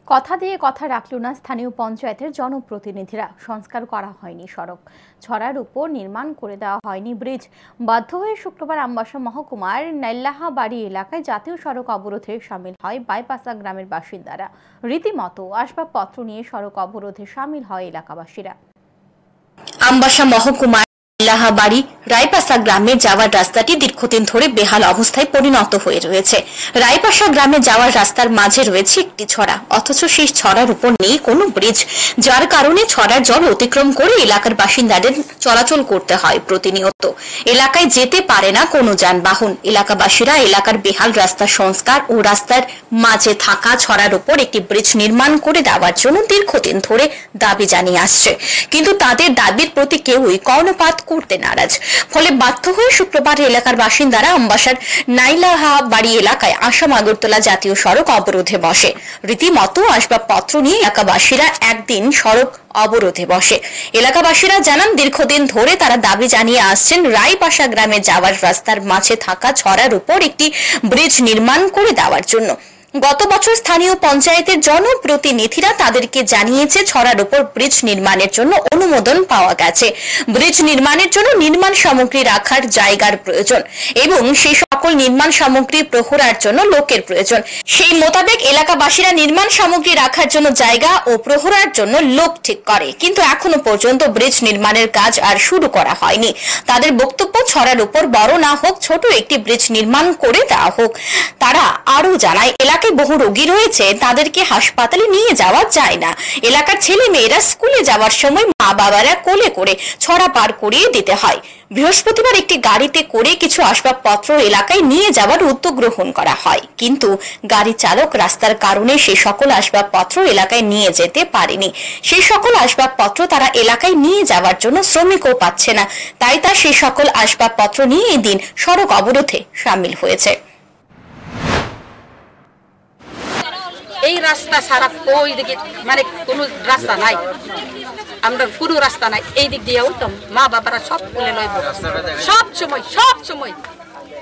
কথা দিয়ে কথা রাখল না স্থানীয় পঞ্চায়েতের জনপ্রতিনিধিরা। সংস্কার করা হয়নি সড়ক, ছড়ার উপর নির্মাণ করে দেওয়া হয়নি ব্রিজ। বাধ্য হয়ে শুক্রবার আমবাসা মহকুমার নাইল্লাহাবাড়ি এলাকায় জাতীয় সড়ক অবরোধে সামিল হয় বাইপাসা গ্রামের বাসিন্দারা। রীতিমতো আসবাবপত্র নিয়ে সড়ক অবরোধে সামিল হয় এলাকাবাসীরা। আমবাসা মহকুমার নাইল্লাহাবাড়ি রায়পাসা গ্রামে যাওয়ার রাস্তাটি দীর্ঘদিন ধরে বেহাল অবস্থায় পরিণত হয়ে রয়েছে। রায়পাসা গ্রামে যাওয়ার রাস্তার মাঝে রয়েছে একটি ছড়া, অথচ সেই ছড়ার উপর নেই কোনো ব্রিজ, যার কারণে ছড়ার জল অতিক্রম করে এলাকার বাসিন্দাদের চলাচল করতে হয় প্রতিনিয়ত। এলাকায় যেতে পারে না কোনো যানবাহন। এলাকাবাসীরা এলাকার বেহাল রাস্তা সংস্কার ও রাস্তার মাঝে থাকা ছড়ার উপর একটি ব্রিজ নির্মাণ করে দেওয়ার জন্য দীর্ঘদিন ধরে দাবি জানিয়ে আসছে, কিন্তু তাদের দাবির প্রতি কেউই কর্ণপাত করতে নারাজ। ফলে বাধ্য হয়ে শুক্রবার এলাকার বাসিন্দারা আমবাসার নাইল্লাহাবাড়ি এলাকায় আসাম আগরতলা জাতীয় সড়ক অবরোধে বসে। রীতিমতো আসবাবপত্র নিয়ে এলাকাবাসীরা একদিন সড়ক অবরোধে বসে। এলাকাবাসীরা জানান, দীর্ঘদিন ধরে তারা দাবি জানিয়ে আসছেন রায়পাসা গ্রামে যাওয়ার রাস্তার মাঝে থাকা ছড়ার উপর একটি ব্রিজ নির্মাণ করে দেওয়ার জন্য। গত বছর স্থানীয় পঞ্চায়েতের জনপ্রতিনিধিরা তাদেরকে জানিয়েছে ছড়ার উপর ব্রিজ নির্মাণের জন্য অনুমোদন পাওয়া গেছে। ব্রিজ নির্মাণের জন্য নির্মাণ সামগ্রী রাখার জায়গার প্রয়োজন এবং সেই সকল নির্মাণ সামগ্রী প্রহরার জন্য লোকের প্রয়োজন। সেই মোতাবেক এলাকাবাসীরা নির্মাণ সামগ্রী রাখার জন্য জায়গা ও প্রহরার জন্য লোক ঠিক করে, কিন্তু এখনো পর্যন্ত ব্রিজ নির্মাণের কাজ আর শুরু করা হয়নি। তাদের বক্তব্য, ছড়ার উপর বড় না হোক, ছোট একটি ব্রিজ নির্মাণ করে দেওয়া হোক। তারা আরো জানায়, এলাকায় বহু রোগী রয়েছে, তাদেরকে হাসপাতালে নিয়ে যাওয়া যায় না। এলাকার ছেলে মেয়েরা স্কুলে যাওয়ার সময় মা বাবারা কোলে করে ছড়া পার করিয়ে দিতে হয়। বৃহস্পতিবার একটি গাড়িতে করে কিছু আসবাবপত্র এলাকায় নিয়ে যাওয়ার উদ্যোগ গ্রহণ করা হয়, কিন্তু গাড়ি চালক রাস্তার কারণে সেই সকল আসবাবপত্র এলাকায় নিয়ে যেতে পারেনি। সেই সকল আসবাবপত্র তারা এলাকায় নিয়ে যাওয়ার জন্য শ্রমিকও পাচ্ছে না, তাই তার সেই সকল আসবাবপত্র নিয়ে এদিন সড়ক অবরোধে সামিল হয়েছে। এই রাস্তা সারা ওই দিকে মানে কোনো রাস্তা নাই, আমরা কোনো রাস্তা নাই। এই দিক দিয়ে তো মা বাবারা সব তুলে লইব, সব সময়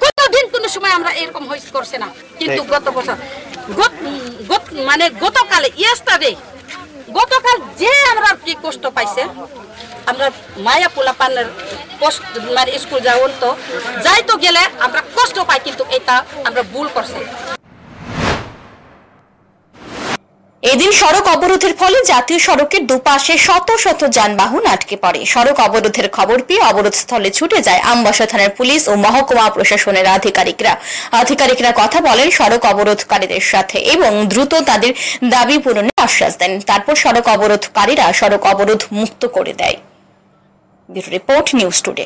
কোনোদিন কোনো সময় আমরা এরকম হইস করছে না। কিন্তু গত বছর মানে গতকাল যে আমরা কি কষ্ট পাইছে, আমরা মায়া পোলা পানের কষ্ট মানে স্কুল যাওয়ার তো যাইতো গেলে আমরা কষ্ট পাই, কিন্তু এটা আমরা ভুল করছি। এদিন সড়ক অবরোধের ফলে জাতীয় সড়কের দুপাশে শত শত যানবাহন আটকে পড়ে। সড়ক অবরোধের খবর পেয়ে অবরোধ স্থলে ছুটে যায় আমবাসা থানার পুলিশ ও মহকুমা প্রশাসনের আধিকারিকরা কথা বলেন সড়ক অবরোধকারীদের সাথে এবং দ্রুত তাদের দাবি পূরণের আশ্বাস দেন। তারপর সড়ক অবরোধকারীরা সড়ক অবরোধ মুক্ত করে দেয়। Bureau report, news today.